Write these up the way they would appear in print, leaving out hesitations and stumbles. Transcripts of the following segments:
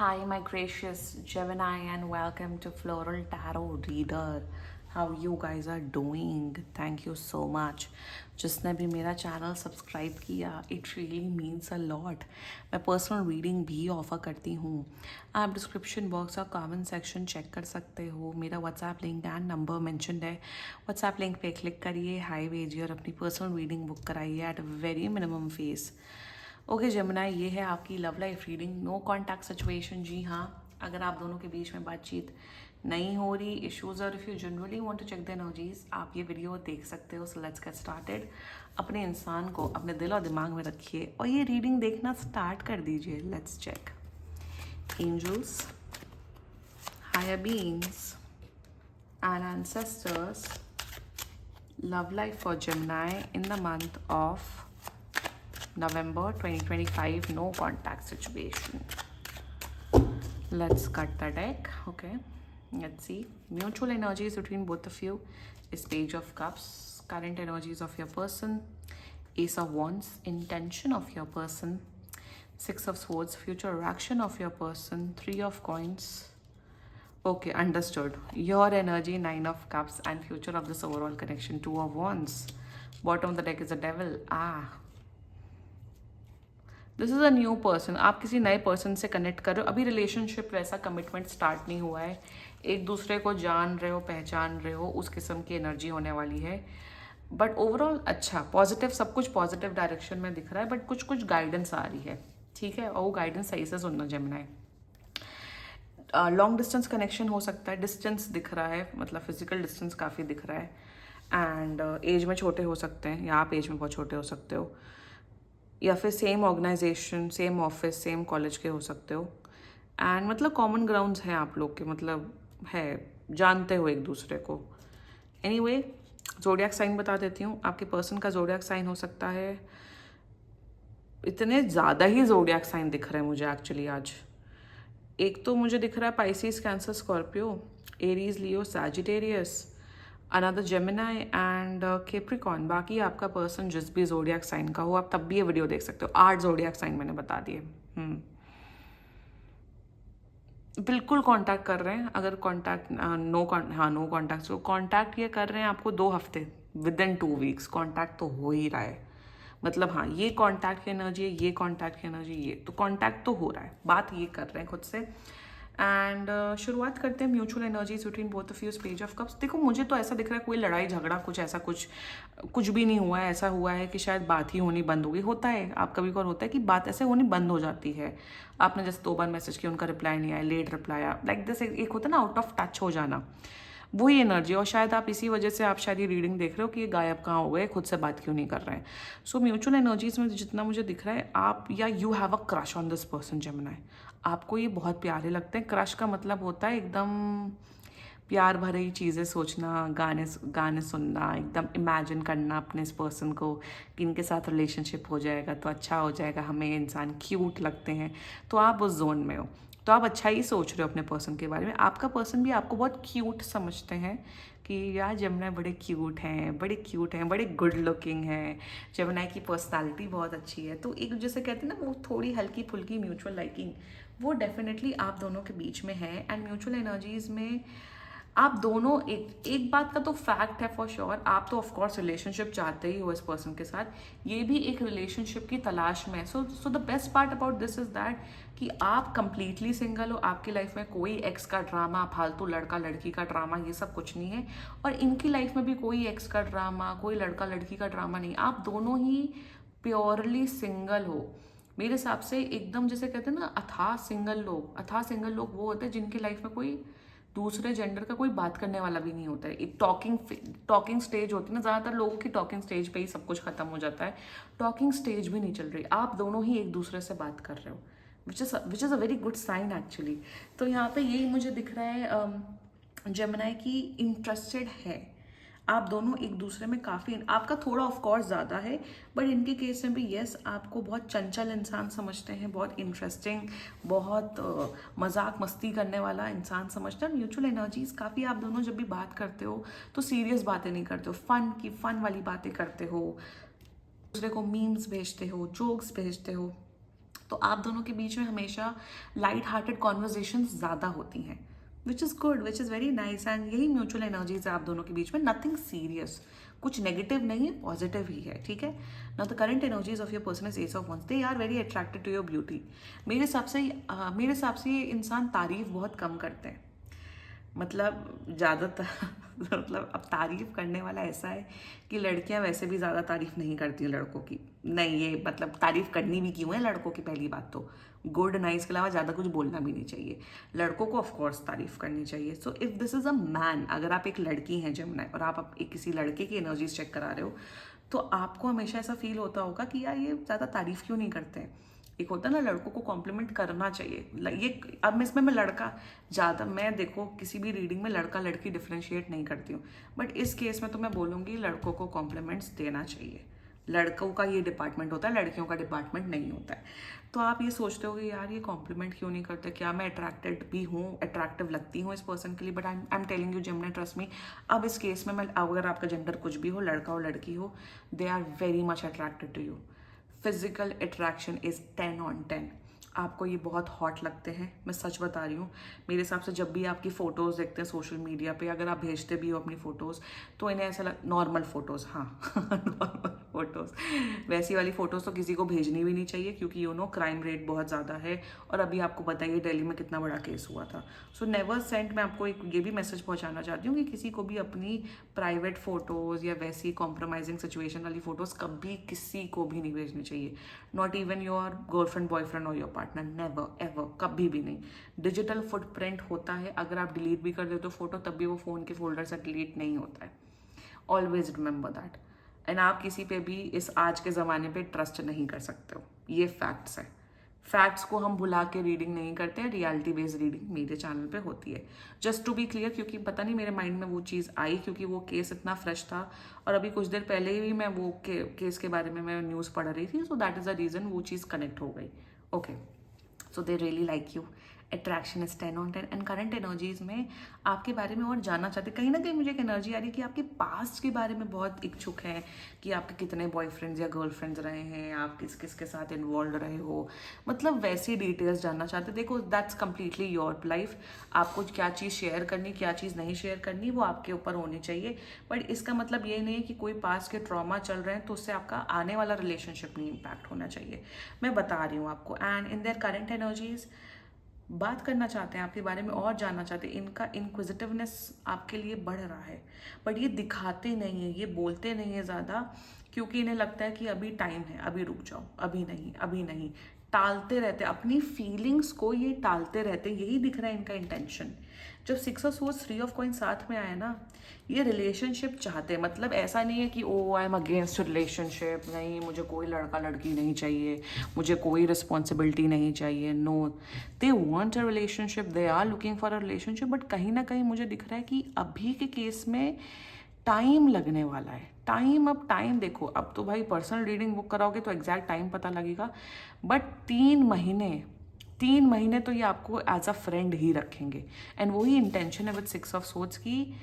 Hi, my gracious Gemini, and welcome to Floral Tarot Reader. How you guys are doing? Thank you so much. जिसने भी मेरा channel subscribe किया, it really means a lot. मैं personal reading भी offer करती हूँ. आप description box और कमेंट सेक्शन चेक कर सकते हो. मेरा WhatsApp link and number mentioned है. व्हाट्सएप लिंक पे क्लिक करिए, हाई भेजिए और अपनी पर्सनल रीडिंग बुक कराइए at very minimum fees. Okay जमुनाई, ये है आपकी love life reading. No contact situation. जी हाँ, अगर आप दोनों के बीच में बातचीत नहीं हो रही, इश्यूज, और if you generally want to check the energies, आप ये वीडियो देख सकते हो. So let's get started. अपने इंसान को अपने दिल और दिमाग में रखिए और ये रीडिंग देखना स्टार्ट कर दीजिए. Let's check. Angels, higher beings and ancestors, love life for Gemini in the month of November 2025. No contact situation. Let's cut the deck. Okay, let's see. Mutual energies between both of you is Page of Cups. Current energies of your person. Ace of Wands. Intention of your person. Six of Swords. Future action of your person. Three of Coins. Okay, understood. Your energy, Nine of Cups, and future of this overall connection, Two of Wands. Bottom of the deck is a Devil. This is a new person. आप किसी नए person से connect कर रहे हो. अभी relationship वैसा commitment start नहीं हुआ है. एक दूसरे को जान रहे हो, पहचान रहे हो, उस किस्म की एनर्जी होने वाली है. बट ओवरऑल अच्छा, पॉजिटिव, सब कुछ पॉजिटिव डायरेक्शन में दिख रहा है. बट कुछ कुछ गाइडेंस आ रही है, ठीक है, और वो गाइडेंस सही से सुनना जेमिनाई. लॉन्ग डिस्टेंस कनेक्शन हो सकता है. डिस्टेंस दिख रहा है, मतलब फिजिकल डिस्टेंस काफ़ी दिख रहा है. एंड एज में छोटे हो सकते हैं, या आप एज में बहुत छोटे हो सकते हो, या फिर same organization, same office, same college के हो सकते हो. एंड मतलब कॉमन ग्राउंड्स हैं आप लोग के, मतलब है, जानते हो एक दूसरे को. एनीवे, जोडियाक साइन बता देती हूँ. आपके पर्सन का जोडियाक साइन हो सकता है, इतने ज़्यादा ही जोडियाक साइन दिख रहे हैं मुझे एक्चुअली आज. एक तो मुझे दिख रहा है Pisces, cancer, Scorpio, Aries, Leo, Sagittarius, another Gemini and Capricorn. बाकी आपका पर्सन जिस भी जोडियाक साइन का हो, आप तब भी ये वीडियो देख सकते हो. 8 जोडियाक साइन मैंने बता दिए. बिल्कुल कांटेक्ट कर रहे हैं. अगर कांटेक्ट नो कांटेक्ट, तो कांटेक्ट ये कर रहे हैं आपको 2 हफ्ते, विद इन 2 वीक्स कांटेक्ट तो हो ही रहा है. मतलब हाँ, ये कांटेक्ट की एनर्जी है, ये कांटेक्ट की एनर्जी, ये तो कांटेक्ट तो हो रहा है. बात ये कर रहे हैं खुद से. एंड शुरुआत करते हैं mutual energies between both of you. Page of cups. देखो, मुझे तो ऐसा दिख रहा है कोई लड़ाई झगड़ा कुछ ऐसा कुछ भी नहीं हुआ है. ऐसा हुआ है कि शायद बात ही होनी बंद हो गई. होता है, आप कभी कभार होता है कि बात ऐसे होनी बंद हो जाती है. आपने जैसे 2 बार मैसेज किया, उनका रिप्लाई नहीं आया, लेट रिप्लाई आया, लाइक दिस. एक होता है ना, आउट ऑफ टच हो जाना, वही एनर्जी. और शायद आप इसी वजह से आप शायद ये रीडिंग देख रहे हो कि ये गायब कहाँ हो गए, खुद से बात क्यों नहीं कर रहे हैं. सो म्यूचुअल एनर्जीज में जितना मुझे दिख रहा है, आप या you have a crush on this person Gemini. आपको ये बहुत प्यारे लगते हैं. क्रश का मतलब होता है एकदम प्यार भरी चीज़ें सोचना, गाने गाने सुनना, एकदम इमेजिन करना अपने इस पर्सन को कि इनके साथ रिलेशनशिप हो जाएगा तो अच्छा हो जाएगा, हमें इंसान क्यूट लगते हैं. तो आप उस जोन में हो, तो आप अच्छा ही सोच रहे हो अपने पर्सन के बारे में. आपका पर्सन भी आपको बहुत क्यूट समझते हैं कि यार जेमिनाई बड़े क्यूट हैं, बड़े क्यूट हैं, बड़े गुड लुकिंग हैं, जेमिनाई की पर्सनालिटी बहुत अच्छी है. तो एक जैसे कहते हैं ना, वो थोड़ी हल्की फुल्की म्यूचुअल लाइकिंग, वो डेफिनेटली आप दोनों के बीच में है. एंड म्यूचुअल एनर्जीज में आप दोनों, एक बात का तो फैक्ट है फॉर श्योर, आप तो ऑफकोर्स रिलेशनशिप चाहते ही हो इस पर्सन के साथ. ये भी एक रिलेशनशिप की तलाश में. So the best part about this is that कि आप कंप्लीटली सिंगल हो. आपकी लाइफ में कोई एक्स का ड्रामा, फालतू लड़का लड़की का ड्रामा, ये सब कुछ नहीं है. और इनकी लाइफ में भी कोई एक्स का ड्रामा, कोई लड़का लड़की का ड्रामा नहीं. आप दोनों ही प्योरली सिंगल हो. मेरे हिसाब से एकदम, जैसे कहते हैं ना, अथाह सिंगल लोग वो होते हैं जिनकी लाइफ में कोई दूसरे जेंडर का कोई बात करने वाला भी नहीं होता है. एक टॉकिंग स्टेज होती है ना, ज़्यादातर लोगों की टॉकिंग स्टेज पे ही सब कुछ खत्म हो जाता है. टॉकिंग स्टेज भी नहीं चल रही. आप दोनों ही एक दूसरे से बात कर रहे हो, which is a very good sign actually. तो यहाँ पे यही मुझे दिख रहा है जेमिनाई की इंटरेस्टेड है. आप दोनों एक दूसरे में काफ़ी, आपका थोड़ा ऑफ कोर्स ज़्यादा है, बट इनके केस में भी यस, आपको बहुत चंचल इंसान समझते हैं, बहुत इंटरेस्टिंग, बहुत मजाक मस्ती करने वाला इंसान समझते हैं. म्यूचुअल एनर्जीज काफ़ी, आप दोनों जब भी बात करते हो तो सीरियस बातें नहीं करते हो, फन वाली बातें करते हो, दूसरे को मीम्स भेजते हो, जोक्स भेजते हो. तो आप दोनों के बीच में हमेशा लाइट हार्टेड कॉन्वर्जेशन ज़्यादा होती हैं, which is good, which is very nice, and यही म्यूचुअल एनर्जीज है आप दोनों के बीच में, नथिंग सीरियस, कुछ नेगेटिव नहीं है, पॉजिटिव ही है, ठीक है ना। The current energies of your person is ace of wands, they are very attracted to your beauty. मेरे हिसाब से ये इंसान तारीफ बहुत कम करते हैं, मतलब ज़्यादातर मतलब अब तारीफ करने वाला ऐसा है कि लड़कियां वैसे भी ज़्यादा तारीफ नहीं करती हैं लड़कों की, नहीं ये मतलब तारीफ करनी भी क्यों है लड़कों की, पहली बात तो गुड नाइस के अलावा ज़्यादा कुछ बोलना भी नहीं चाहिए, लड़कों को ऑफकोर्स तारीफ करनी चाहिए। So if this is a man, अगर आप एक लड़की हैं जमुना और आप एक किसी लड़के की एनर्जीज चेक करा रहे हो, तो आपको हमेशा ऐसा फील होता होगा कि यार ये ज़्यादा तारीफ क्यों नहीं करते हैं। एक होता है ना लड़कों को कॉम्प्लीमेंट करना चाहिए, ये अब मैं इसमें मैं लड़का ज़्यादा, मैं देखो किसी भी रीडिंग में लड़का लड़की डिफ्रेंशिएट नहीं करती हूँ, बट इस केस में तो मैं बोलूँगी लड़कों को कॉम्प्लीमेंट्स देना चाहिए। लड़कों का ये डिपार्टमेंट होता है, लड़कियों का डिपार्टमेंट नहीं होता है। तो आप ये सोचते हो कि यार ये कॉम्प्लीमेंट क्यों नहीं करते, क्या मैं अट्रैक्टेड भी हूँ, अट्रैक्टिव लगती हूँ इस पर्सन के लिए, but I am telling you Gemini, trust me, अब इस केस में मैं, अगर आपका जेंडर कुछ भी हो, लड़का हो लड़की हो, they are very much attracted to you. Physical attraction is 10 on 10। आपको ये बहुत हॉट लगते हैं, मैं सच बता रही हूँ। मेरे हिसाब से जब भी आपकी फ़ोटोज़ देखते हैं सोशल मीडिया पे, अगर आप भेजते भी हो अपनी फ़ोटोज़, तो इन्हें ऐसा नॉर्मल फ़ोटोज़, हाँ नॉर्मल फ़ोटोज़, वैसी वाली फ़ोटोज़ तो किसी को भेजनी भी नहीं चाहिए, क्योंकि यू नो क्राइम रेट बहुत ज़्यादा है, और अभी आपको बताइए दिल्ली में कितना बड़ा केस हुआ था। सो नेवर सेंड, मैं आपको एक ये भी मैसेज पहुँचाना चाहती हूँ कि किसी को भी अपनी प्राइवेट फ़ोटोज़ या वैसी कॉम्प्रोमाइजिंग सिचुएशन वाली फ़ोटोज़ कभी किसी को भी नहीं भेजनी चाहिए, not even your girlfriend boyfriend और योर पार्टनर, नेवर एवर, कभी भी नहीं। डिजिटल फुटप्रिंट होता है, अगर आप डिलीट भी कर देते हो फोटो, तब भी वो फ़ोन के फोल्डर से डिलीट नहीं होता है, ऑलवेज रिमेंबर दैट। एंड आप किसी पे भी इस आज के ज़माने पे ट्रस्ट नहीं कर सकते हो, ये फैक्ट्स है। फैक्ट्स को हम भुला के रीडिंग नहीं करते हैं, रियलिटी बेस्ड रीडिंग मेरे चैनल पे होती है, जस्ट टू बी क्लियर, क्योंकि पता नहीं मेरे माइंड में वो चीज़ आई, क्योंकि वो केस इतना फ्रेश था, और अभी कुछ देर पहले ही मैं वो केस के बारे में मैं न्यूज़ पढ़ रही थी, so that is the reason वो चीज़ कनेक्ट हो गई। Okay, so they really like you, attraction is 10 on 10। And current energies में आपके बारे में और जानना चाहते, कहीं ना कहीं मुझे एक एनर्जी आ रही है कि आपके पास्ट के बारे में बहुत इच्छुक हैं, कि आपके कितने बॉयफ्रेंड्स या गर्लफ्रेंड्स रहे हैं, आप किस किस के साथ इन्वॉल्व रहे हो, मतलब वैसी डिटेल्स जानना चाहते। देखो दैट्स कम्प्लीटली योर लाइफ, आपको क्या चीज़ शेयर करनी, क्या चीज़ नहीं शेयर करनी, वो आपके ऊपर होनी चाहिए, बट इसका मतलब ये नहीं है कि कोई पास्ट के ट्रॉमा चल रहे हैं तो उससे आपका आने वाला रिलेशनशिप नहीं इम्पैक्ट होना चाहिए, मैं बता रही हूँ आपको। And in their current energies बात करना चाहते हैं आपके बारे में और जानना चाहते हैं, इनका इंक्विजिटिवनेस आपके लिए बढ़ रहा है, बट ये दिखाते नहीं है, ये बोलते नहीं है ज़्यादा, क्योंकि इन्हें लगता है कि अभी टाइम है, अभी रुक जाओ, अभी नहीं, अभी नहीं, टालते रहते अपनी फीलिंग्स को, ये टालते रहते, यही दिख रहा है इनका इंटेंशन। जब 6 ऑफ सोर्स 3 ऑफ कॉइन साथ में आया ना, ये रिलेशनशिप चाहते हैं, मतलब ऐसा नहीं है कि ओ आई एम अगेंस्ट रिलेशनशिप, नहीं मुझे कोई लड़का लड़की नहीं चाहिए, मुझे कोई रिस्पॉन्सिबिलिटी नहीं चाहिए, no, they want a relationship, they are looking for a relationship, but कहीं ना कहीं मुझे दिख रहा है कि अभी के केस में टाइम लगने वाला है, टाइम, अब टाइम देखो, अब तो भाई पर्सनल रीडिंग बुक कराओगे तो एग्जैक्ट टाइम पता लगेगा, बट 3 महीने तो ये आपको एज अ फ्रेंड ही रखेंगे, एंड वही इंटेंशन है विद 6 ऑफ सोर्ड्स की,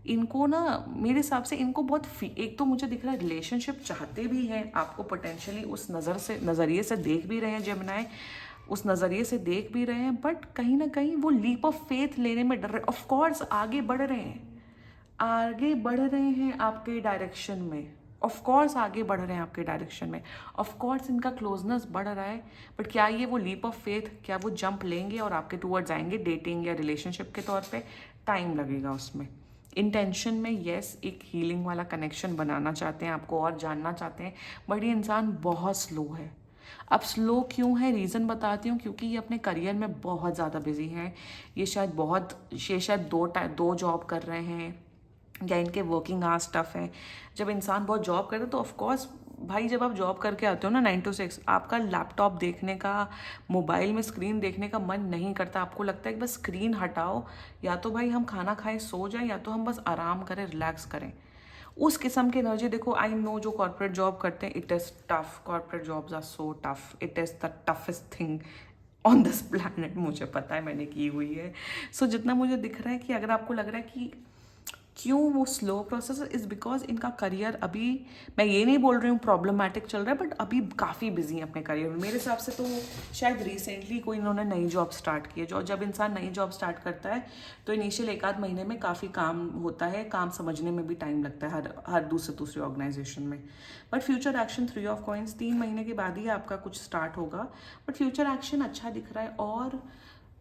इनको ना मेरे हिसाब से इनको बहुत एक तो मुझे दिख रहा है रिलेशनशिप चाहते भी हैं, आपको पोटेंशियली उस नज़रिए से देख भी रहे हैं जेमिनी, उस नज़रिए से देख भी रहे हैं, बट कहीं ना कहीं वो लीप ऑफ फेथ लेने में डर रहे, ऑफकोर्स आगे बढ़ रहे हैं, आगे बढ़ रहे हैं आपके डायरेक्शन में, ऑफ कोर्स आगे बढ़ रहे हैं आपके डायरेक्शन में, ऑफ कोर्स इनका क्लोजनेस बढ़ रहा है, बट क्या ये वो लीप ऑफ फेथ, क्या वो जंप लेंगे और आपके टूवर्ड्स आएंगे डेटिंग या रिलेशनशिप के तौर पे, टाइम लगेगा उसमें। इंटेंशन में येस एक हीलिंग वाला कनेक्शन बनाना चाहते हैं, आपको और जानना चाहते हैं, बट ये इंसान बहुत स्लो है। अब स्लो क्यों है, रीज़न बताती हूँ, क्योंकि ये अपने करियर में बहुत ज़्यादा बिजी हैं, ये शायद दो जॉब कर रहे हैं, या इनके वर्किंग आवर्स टफ है। जब इंसान बहुत जॉब करता है तो ऑफकोर्स भाई, जब आप जॉब करके आते हो ना 9 to 6, आपका लैपटॉप देखने का, मोबाइल में स्क्रीन देखने का मन नहीं करता, आपको लगता है कि बस स्क्रीन हटाओ, या तो भाई हम खाना खाएं सो जाएं, या तो हम बस आराम करें, रिलैक्स करें, उस किस्म की एनर्जी। देखो आई नो जो कॉर्पोरेट जॉब करते हैं, it is tough, corporate jobs are so tough, it is the toughest thing on this planet, मुझे पता है, मैंने की हुई है। सो जितना मुझे दिख रहा है कि अगर आपको लग रहा है कि क्यों वो स्लो प्रोसेस इज़ बिकॉज इनका करियर अभी, मैं ये नहीं बोल रही हूँ प्रॉब्लमेटिक चल रहा है, बट अभी काफ़ी बिजी हैं अपने करियर में। मेरे हिसाब से तो शायद रिसेंटली कोई इन्होंने नई जॉब स्टार्ट की है। जो जब इंसान नई जॉब स्टार्ट करता है तो इनिशियल 1 आध महीने में काफ़ी काम होता है, काम समझने में भी टाइम लगता है हर दूसरे ऑर्गेनाइजेशन में। But future action 3 of coins 3 महीने के बाद ही आपका कुछ स्टार्ट होगा, बट फ्यूचर एक्शन अच्छा दिख रहा है।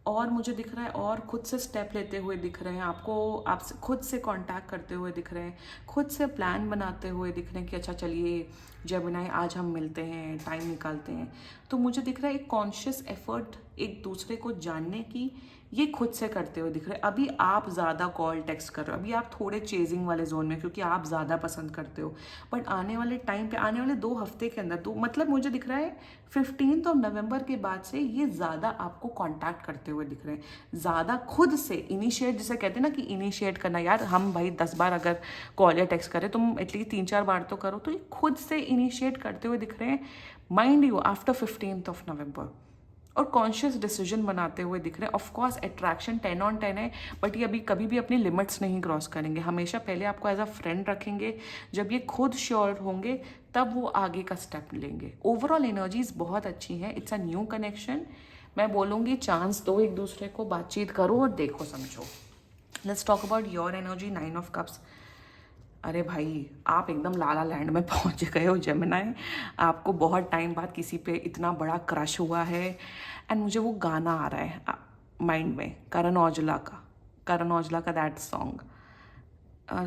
और मुझे दिख रहा है और खुद से स्टेप लेते हुए दिख रहे हैं आपको, आपसे खुद से कांटेक्ट करते हुए दिख रहे हैं, खुद से प्लान बनाते हुए दिख रहे हैं कि अच्छा चलिए जेमिनी आज हम मिलते हैं, टाइम निकालते हैं। तो मुझे दिख रहा है एक कॉन्शियस एफर्ट एक दूसरे को जानने की, ये खुद से करते हुए दिख रहे हैं। अभी आप ज़्यादा कॉल टेक्स्ट कर रहे हो, अभी आप थोड़े चेजिंग वाले जोन में, क्योंकि आप ज़्यादा पसंद करते हो। बट आने वाले टाइम पे, आने वाले 2 हफ्ते के अंदर, तो मतलब मुझे दिख रहा है 15 नवंबर के बाद से ये ज़्यादा आपको कांटेक्ट करते हुए दिख रहे हैं, ज़्यादा खुद से इनिशिएट, जिसे कहते हैं ना कि इनिशिएट करना। यार हम भाई 10 बार अगर कॉल या टेक्स्ट करें, तुम एटलीस्ट 3-4 बार तो करो। तो ये खुद से इनिशिएट करते हुए दिख रहे हैं, माइंड यू आफ्टर 15 नवंबर, और कॉन्शियस डिसीजन बनाते हुए दिख रहे हैं। ऑफकोर्स अट्रैक्शन 10 on 10 है, बट ये अभी कभी भी अपनी लिमिट्स नहीं क्रॉस करेंगे। हमेशा पहले आपको एज अ फ्रेंड रखेंगे, जब ये खुद श्योर होंगे तब वो आगे का स्टेप लेंगे। ओवरऑल एनर्जीज बहुत अच्छी हैं, इट्स अ न्यू कनेक्शन। मैं बोलूँगी चांस दो एक दूसरे को, बातचीत करो और देखो समझो। Let's talk about your energy, 9 of cups. अरे भाई आप एकदम लाला लैंड में पहुंच गए हो जेमिनी। आपको बहुत टाइम बाद किसी पे इतना बड़ा क्रश हुआ है, एंड मुझे वो गाना आ रहा है माइंड में, करण औजला का दैट सॉन्ग,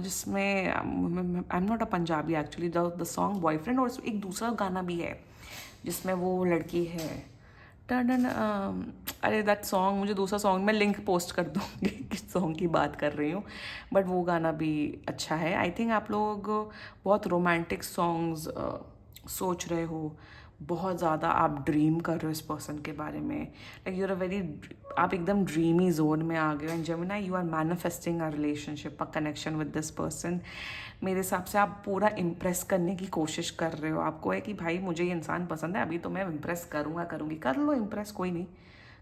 जिसमें I am not a Punjabi actually, the song boyfriend, और एक दूसरा गाना भी है जिसमें वो लड़की है टन। अरे दैट सॉन्ग, मुझे दूसरा सॉन्ग मैं लिंक पोस्ट कर दूँगी किस सॉन्ग की बात कर रही हूँ, बट वो गाना भी अच्छा है। आई थिंक आप लोग बहुत रोमांटिक सॉन्ग्स सोच रहे हो, बहुत ज़्यादा आप ड्रीम कर रहे हो इस पर्सन के बारे में, like you are a very, आप एकदम ड्रीमी जोन में आ गए हो। And Gemini you are manifesting a relationship, a connection with this person. मेरे हिसाब से आप पूरा इम्प्रेस करने की कोशिश कर रहे हो। आपको है कि भाई मुझे ये इंसान पसंद है, अभी तो मैं इम्प्रेस करूँगी। कर लो इम्प्रेस, कोई नहीं,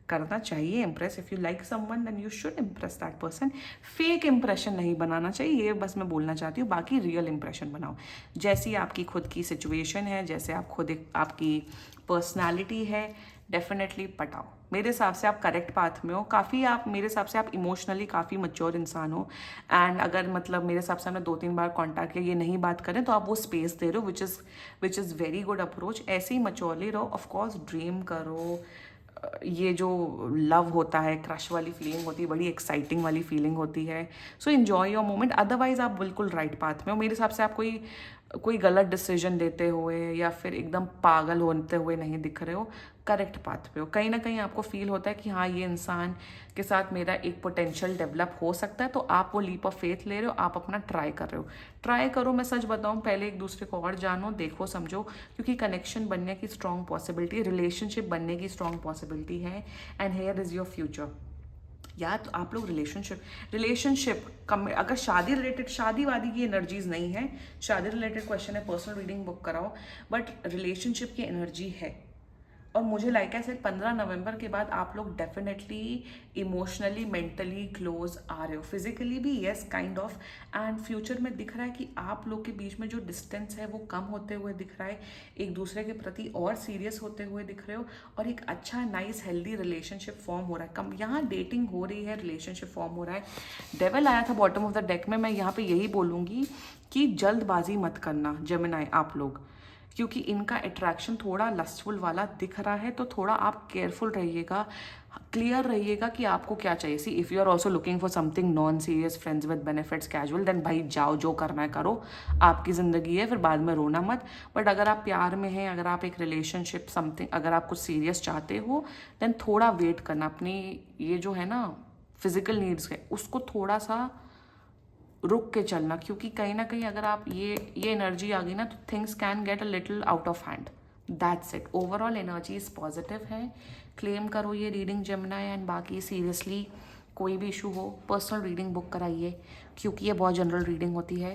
करना चाहिए impress. If you like someone then you should impress that person. Fake impression नहीं बनाना चाहिए, ये बस मैं बोलना चाहती हूँ। बाकी रियल इंप्रेशन बनाओ, जैसी आपकी खुद की सिचुएशन है, जैसे आप खुद आपकी पर्सनालिटी है, डेफिनेटली पटाओ। मेरे हिसाब से आप करेक्ट पाथ में हो काफ़ी। आप मेरे हिसाब से आप इमोशनली काफ़ी मैच्योर इंसान हो। एंड अगर मतलब मेरे हिसाब से हमने 2-3 बार कांटेक्ट किया, ये नहीं बात करें, तो आप वो स्पेस दे रहे हो, which is very good approach. ऐसे ही मैच्योरली रहो। ऑफकोर्स ड्रीम करो, ये जो लव होता है, क्रश वाली फीलिंग होती है, बड़ी एक्साइटिंग वाली फीलिंग होती है। सो इन्जॉय योर मोमेंट। अदरवाइज आप बिल्कुल राइट पाथ में हो। मेरे हिसाब से आप कोई गलत डिसीजन लेते हुए या फिर एकदम पागल होते हुए नहीं दिख रहे हो, करेक्ट पाथ पे हो। कहीं ना कहीं आपको फील होता है कि हाँ ये इंसान के साथ मेरा एक पोटेंशियल डेवलप हो सकता है, तो आप वो लीप ऑफ फेथ ले रहे हो, आप अपना ट्राई कर रहे हो। ट्राई करो, मैं सच बताऊं, पहले एक दूसरे को और जानो, देखो, समझो, क्योंकि कनेक्शन बनने की स्ट्रॉन्ग पॉसिबिलिटी, रिलेशनशिप बनने की स्ट्रॉन्ग पॉसिबिलिटी है। And here is your future. या तो आप लोग रिलेशनशिप कम, अगर शादी रिलेटेड, शादी वादी की एनर्जीज नहीं है, शादी रिलेटेड क्वेश्चन है, पर्सनल रीडिंग बुक कराओ, बट रिलेशनशिप की एनर्जी है। और मुझे लाइक है, सिर्फ 15 नवंबर के बाद आप लोग डेफिनेटली इमोशनली मेंटली क्लोज आ रहे हो, फिजिकली भी yes kind of. And future में दिख रहा है कि आप लोग के बीच में जो डिस्टेंस है वो कम होते हुए दिख रहा है, एक दूसरे के प्रति और सीरियस होते हुए दिख रहे हो, और एक अच्छा नाइस हेल्दी रिलेशनशिप फॉर्म हो रहा है। कम यहाँ डेटिंग हो रही है, रिलेशनशिप फॉर्म हो रहा है। डेविल आया था बॉटम ऑफ द डेक में। मैं यहाँ पे यही बोलूँगी कि जल्दबाजी मत करना जेमिनी आप लोग, क्योंकि इनका अट्रैक्शन थोड़ा लस्टफुल वाला दिख रहा है, तो थोड़ा आप केयरफुल रहिएगा, क्लियर रहिएगा कि आपको क्या चाहिए। See if you are also looking for something non serious, friends with benefits, casual, then भाई जाओ, जो करना है करो, आपकी ज़िंदगी है, फिर बाद में रोना मत। बट अगर आप प्यार में हैं, अगर आप एक रिलेशनशिप समथिंग, अगर आप कुछ सीरियस चाहते हो, देन थोड़ा वेट करना। अपनी ये जो है ना फिजिकल नीड्स है, उसको थोड़ा सा रुक के चलना, क्योंकि कहीं ना कहीं अगर आप ये एनर्जी आ गई ना, तो things can get a little out of hand. That's it. Overall energy is positive है। क्लेम करो ये रीडिंग जेमिनी। एंड बाकी सीरियसली कोई भी इशू हो, पर्सनल रीडिंग बुक कराइए, क्योंकि ये बहुत जनरल रीडिंग होती है।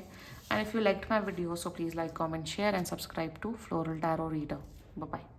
And if you like my video, so please like, comment, share and subscribe to floral tarot reader. Bye bye.